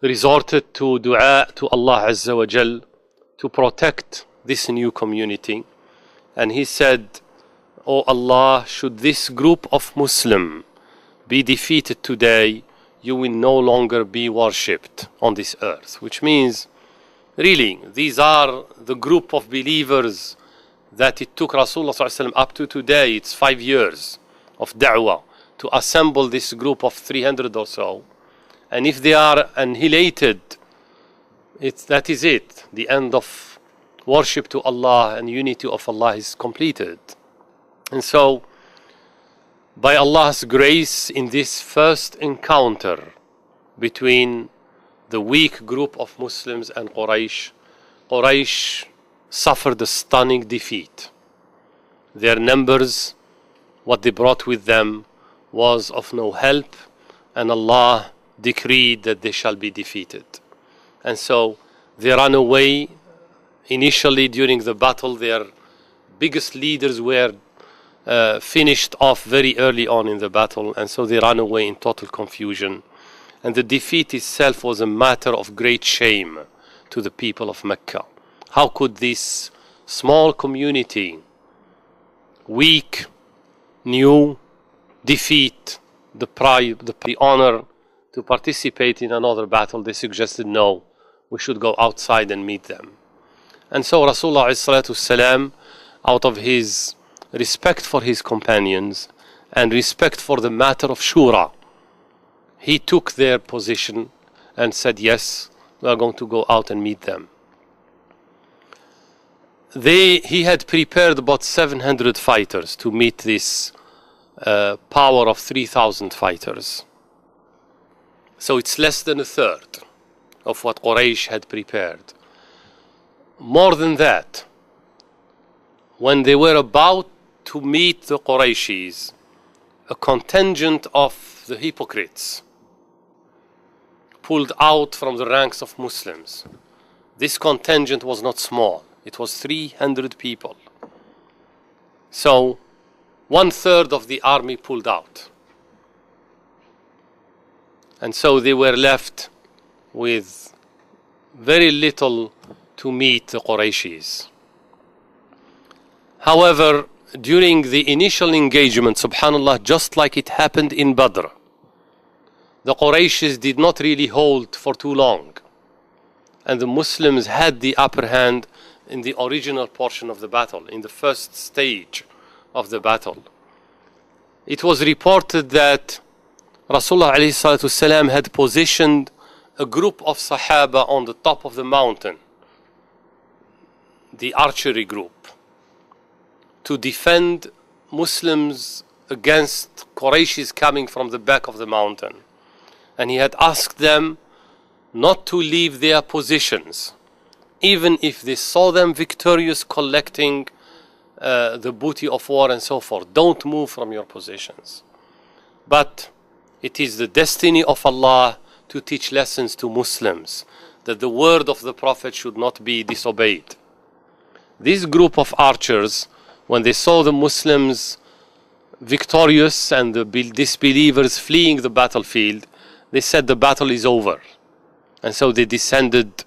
resorted to dua to Allah Azza wa Jal to protect this new community. And he said, "O Allah, should this group of Muslim be defeated today, you will no longer be worshipped on this earth." Which means, really, these are the group of believers that it took Rasulullah ﷺ up to today. It's 5 years of da'wah to assemble this group of 300 or so. And if they are annihilated, that is it. The end of worship to Allah and unity of Allah is completed. And so, by Allah's grace, in this first encounter between the weak group of Muslims and Quraysh suffered a stunning defeat. Their numbers, what they brought with them, was of no help, and Allah decreed that they shall be defeated. And so they ran away. Initially, during the battle, their biggest leaders were finished off very early on in the battle, and so they ran away in total confusion. And the defeat itself was a matter of great shame to the people of Mecca. How could this small community, weak, new, defeat the pride, the honor to participate in another battle? They suggested, no, we should go outside and meet them. And so Rasulullah ﷺ, out of his respect for his companions and respect for the matter of shura, he took their position and said, yes, we are going to go out and meet them. He had prepared about 700 fighters to meet this power of 3,000 fighters. So it's less than a third of what Quraysh had prepared. More than that, when they were about to meet the Qurayshis, a contingent of the hypocrites pulled out from the ranks of Muslims. This contingent was not small. It was 300 people. So 1/3 of the army pulled out. And so they were left with very little to meet the Qurayshis. However, during the initial engagement, subhanallah, just like it happened in Badr, the Qurayshis did not really hold for too long. And the Muslims had the upper hand in the original portion of the battle, in the first stage of the battle. It was reported that Rasulullah ﷺ had positioned a group of Sahaba on the top of the mountain, the archery group, to defend Muslims against Qurayshis coming from the back of the mountain. And he had asked them not to leave their positions, even if they saw them victorious collecting the booty of war and so forth. Don't move from your positions. But it is the destiny of Allah to teach lessons to Muslims, that the word of the Prophet should not be disobeyed. This group of archers, when they saw the Muslims victorious and the disbelievers fleeing the battlefield, they said the battle is over. And so they descended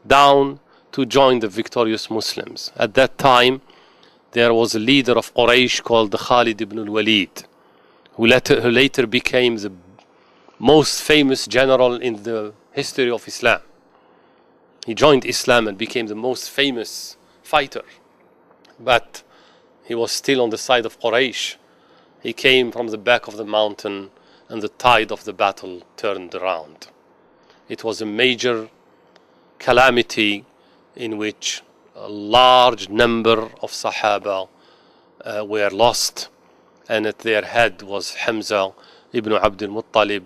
down to join the victorious Muslims. At that time, there was a leader of Quraysh called Khalid ibn al-Walid, who later became the most famous general in the history of Islam. He joined Islam and became the most famous fighter. But he was still on the side of Quraysh. He came from the back of the mountain, and the tide of the battle turned around. It was a major calamity in which a large number of Sahaba were lost, and at their head was Hamza ibn Abdul Muttalib,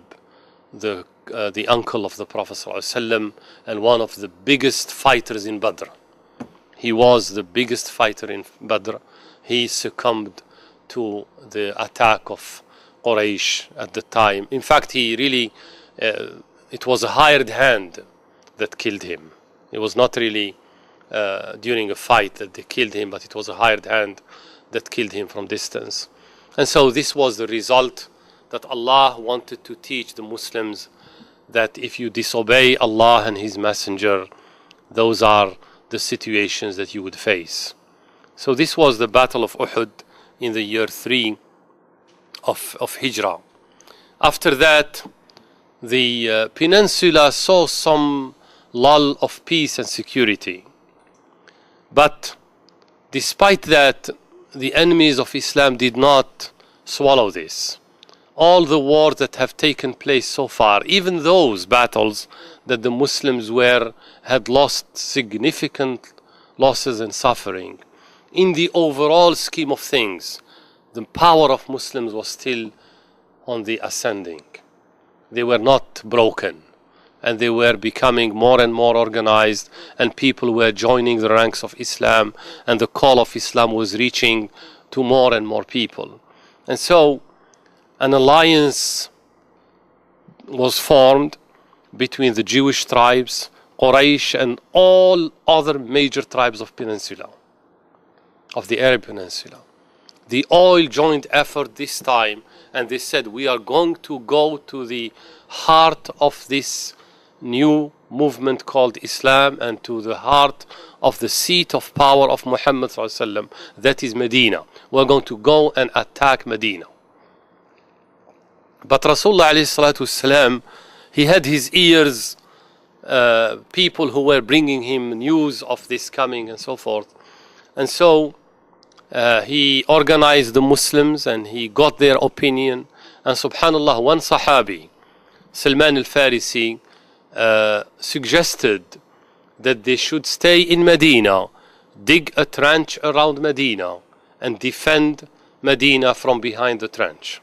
the uncle of the Prophet ﷺ, and one of the biggest fighters in Badr. He was the biggest fighter in Badr. He succumbed to the attack of Quraysh at the time. In fact, it was a hired hand that killed him. It was not really during a fight that they killed him, but it was a hired hand that killed him from distance. And so this was the result, that Allah wanted to teach the Muslims that if you disobey Allah and His Messenger, those are the situations that you would face. So this was the Battle of Uhud in the year 3 of Hijrah. After that, the peninsula saw some lull of peace and security. But despite that, the enemies of Islam did not swallow this. All the wars that have taken place so far, even those battles that the Muslims had lost significant losses and suffering, in the overall scheme of things, the power of Muslims was still on the ascending. They were not broken, and they were becoming more and more organized, and people were joining the ranks of Islam, and the call of Islam was reaching to more and more people. And so an alliance was formed between the Jewish tribes, Quraysh, and all other major tribes of Peninsula, of the Arab Peninsula. The all joint effort this time, and they said, we are going to go to the heart of this new movement called Islam, and to the heart of the seat of power of Muhammad ﷺ, that is Medina. We're going to go and attack Medina. But Rasulullah ﷺ, he had his ears, people who were bringing him news of this coming and so forth. And so he organized the Muslims and he got their opinion. And subhanallah, one Sahabi, Salman al-Farisi, suggested that they should stay in Medina, dig a trench around Medina, and defend Medina from behind the trench.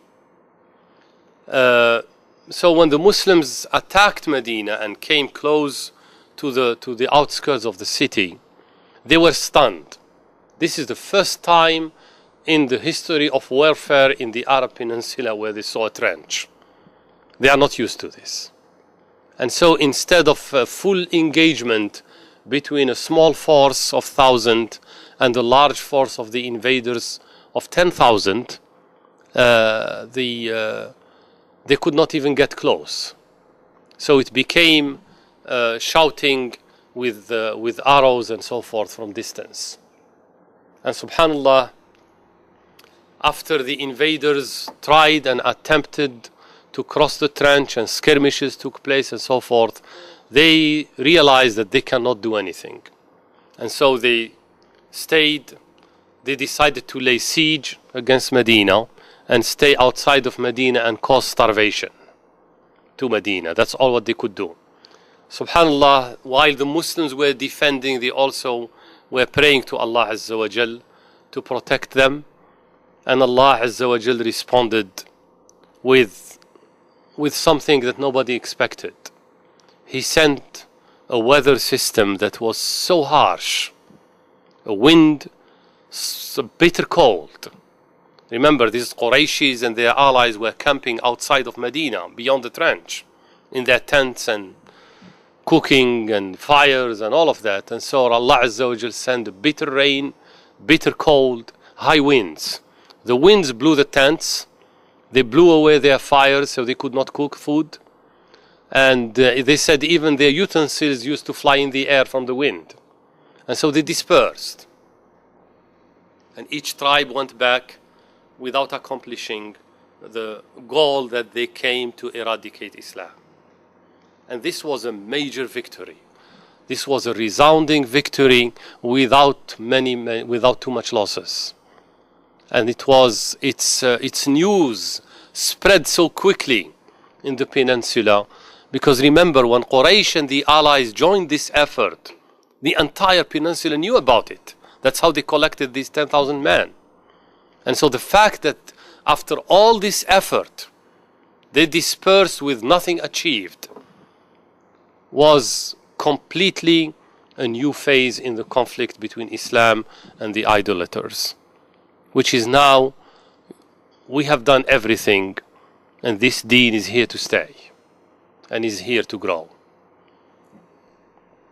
So when the Muslims attacked Medina and came close to the outskirts of the city, they were stunned. This is the first time in the history of warfare in the Arab Peninsula where they saw a trench. They are not used to this. And so instead of full engagement between a small force of 1,000 and a large force of the invaders of 10,000, they could not even get close. So it became shouting with arrows and so forth from distance. And subhanallah, after the invaders tried and attempted to cross the trench and skirmishes took place and so forth, they realized that they cannot do anything. And so they decided to lay siege against Medina and stay outside of Medina and cause starvation to Medina. That's all what they could do. Subhanallah, while the Muslims were defending, they also were praying to Allah Azza wa Jal to protect them. And Allah Azza wa Jal responded with something that nobody expected. He sent a weather system that was so harsh, a wind, a bitter cold. Remember, these Qurayshis and their allies were camping outside of Medina, beyond the trench, in their tents and cooking and fires and all of that. And so Allah Azza wa Jal sent bitter rain, bitter cold, high winds. The winds blew the tents. They blew away their fires so they could not cook food. And they said even their utensils used to fly in the air from the wind. And so they dispersed. And each tribe went back without accomplishing the goal that they came to eradicate Islam. And this was a major victory. This was a resounding victory without too much losses. And its news spread so quickly in the peninsula, because remember, when Quraysh and the allies joined this effort, the entire peninsula knew about it. That's how they collected these 10,000 men. And so the fact that after all this effort, they dispersed with nothing achieved was completely a new phase in the conflict between Islam and the idolaters, which is now, we have done everything and this deen is here to stay and is here to grow.